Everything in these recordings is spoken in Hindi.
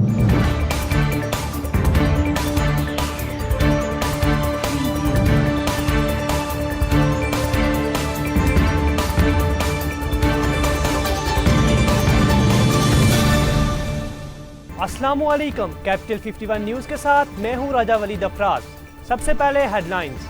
अस्सलामुअलैकुम। कैपिटल 51 न्यूज के साथ मैं हूं राजा वलीद अफराज। सबसे पहले हेडलाइंस।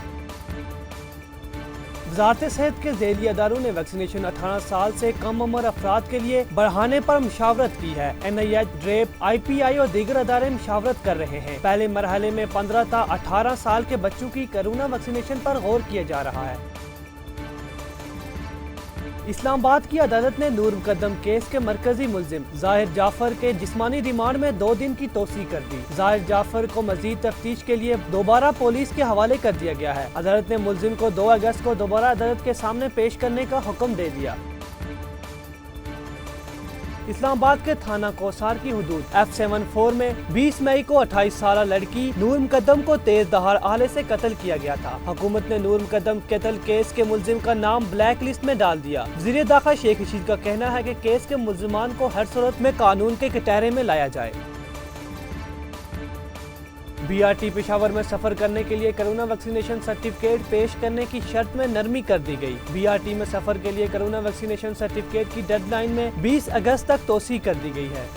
वजारत सेहत के ज़ैली अदारों ने वैक्सीनेशन 18 साल से कम उम्र अफराद के लिए बढ़ाने पर मुशावरत की है। NIH, ड्रेप, IPI और दीगर अदारे मुशावरत कर रहे हैं। पहले मरहले में 15 से 18 साल के बच्चों की कोरोना वैक्सीनेशन पर गौर किया जा रहा है। इस्लामाबाद की अदालत ने नूर मुकद्दम केस के मरकजी मुल्जिम जाहिर जाफर के जिस्मानी रिमांड में 2 दिन की तोसी कर दी। जाहिर जाफर को मजीद तफ्तीश के लिए दोबारा पुलिस के हवाले कर दिया गया है। अदालत ने मुल्जिम को 2 अगस्त को दोबारा अदालत के सामने पेश करने का हुक्म दे दिया। इस्लामाबाद के थाना कोसार की हुदूद F74 में 20 मई को 28 साल लड़की नूर मुकद्दम को तेज दहाड़ आले से कत्ल किया गया था। हुकूमत ने नूर मुकद्दम कत्ल केस के मुल्जिम का नाम ब्लैक लिस्ट में डाल दिया। वज़ीर दाखिला शेख रशीद का कहना है कि केस के मुल्जिमान को हर सूरत में कानून के कटहरे में लाया जाए। BRT पेशावर में सफर करने के लिए कोरोना वैक्सीनेशन सर्टिफिकेट पेश करने की शर्त में नरमी कर दी गई। BRT में सफर के लिए कोरोना वैक्सीनेशन सर्टिफिकेट की डेडलाइन में 20 अगस्त तक तोसी कर दी गई है।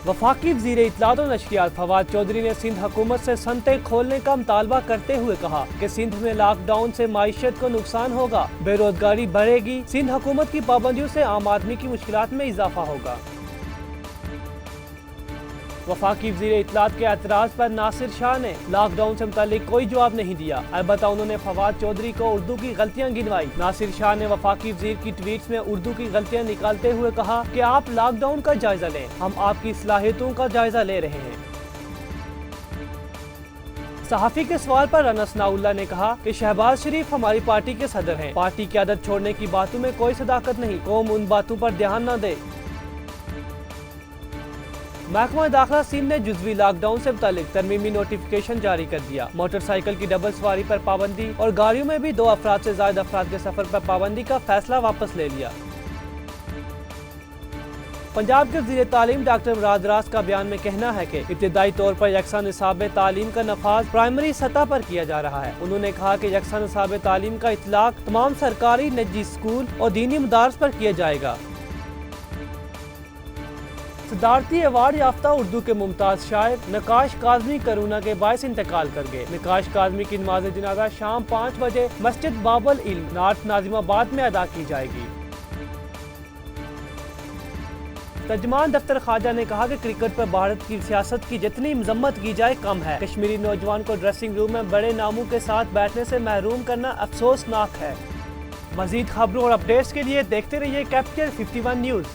वफाकी वज़ीर इत्तलात और नशरियात फवाद चौधरी ने सिंध हुकूमत से सनतें खोलने का मुतालबा करते हुए कहा कि सिंध में लॉकडाउन से माईशत को नुकसान होगा, बेरोजगारी बढ़ेगी, सिंध हुकूमत की पाबंदियों से आम आदमी की मुश्किलात में इजाफा होगा। वफाकी वज़ीर इत्तलात के एतराज़ पर नासिर शाह ने लॉकडाउन से मुतालिक कोई जवाब नहीं दिया। अलबत्ता उन्होंने फवाद चौधरी को उर्दू की गलतियां गिनवाई। नासिर शाह ने वफाकी वज़ीर की ट्वीट्स में उर्दू की गलतियां निकालते हुए कहा कि आप लॉकडाउन का जायजा लें, हम आपकी सलाहियतों का जायजा ले रहे हैं। सहाफ़ी के सवाल पर राना सनाउल्लाह ने कहा कि शहबाज शरीफ हमारी पार्टी के सदर हैं, पार्टी की आदत छोड़ने की बातों में कोई सदाकत नहीं, कौम उन बातों पर ध्यान न दे। महकमा दाखिला सिंध ने जुज़वी लॉकडाउन से मुतालिक तरमीमी नोटिफिकेशन जारी कर दिया। मोटरसाइकिल की डबल सवारी पर पाबंदी और गाड़ियों में भी 2 अफराद से ज़ायद अफराद के सफर पर पाबंदी का फैसला वापस ले लिया। पंजाब के वज़ीर तालीम डॉक्टर मुराद रास का बयान में कहना है कि इब्तिदाई तौर पर यकसा निसाब तालीम का नफाज प्राइमरी सतह पर किया जा रहा है। उन्होंने कहा कि यकसा निसाब तालीम का इतलाक तमाम सरकारी, निजी स्कूल और दीनी मदारस पर किया जाएगा। सदारती अवार्ड याफ्ता उर्दू के मुमताज शायर नकाश काज़मी कोरोना के बायस इंतकाल कर गए। नकाश काज़मी की नमाज जनाजा शाम 5 बजे मस्जिद बाबुल इल्म नॉर्थ नाजिमाबाद में अदा की जाएगी। तर्जुमान दफ्तर ख्वाजा ने कहा कि क्रिकेट पर भारत की सियासत की जितनी मजम्मत की जाए कम है। कश्मीरी नौजवान को ड्रेसिंग रूम में बड़े नामों के साथ बैठने से महरूम करना अफसोसनाक है। मजीद खबरों और अपडेट्स के लिए देखते रहिए कैपिटल 51 न्यूज।